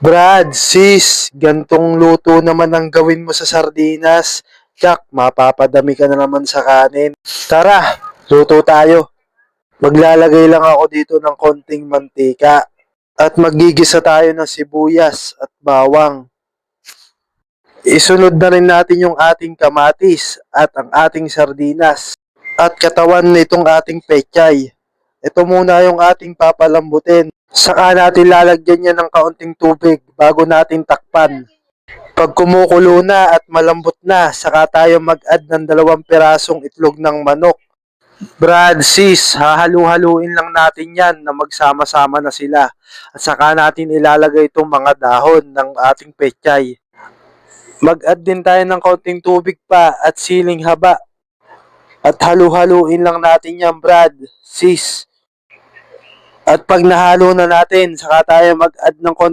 Brad, sis, gantong luto naman ang gawin mo sa sardinas. Jack, mapapadami ka na naman sa kanin. Tara, luto tayo. Maglalagay lang ako dito ng konting mantika. At maggigisa tayo ng sibuyas at bawang. Isunod na rin natin yung ating kamatis at ang ating sardinas. At katawan nitong ating pechay. Ito muna yung ating papalambutin. Saka natin lalagyan yan ng kaunting tubig bago natin takpan. Pag kumukulo na at malambot na, saka tayo mag-add ng 2 pirasong itlog ng manok. Brad, sis, hahalu-haluin lang natin yan na magsama-sama na sila. At saka natin ilalagay itong mga dahon ng ating pechay. Mag-add din tayo ng kaunting tubig pa at siling haba. At halu-haluin lang natin yan, Brad, sis. At pag nahalo na natin, saka tayo mag-add ng konting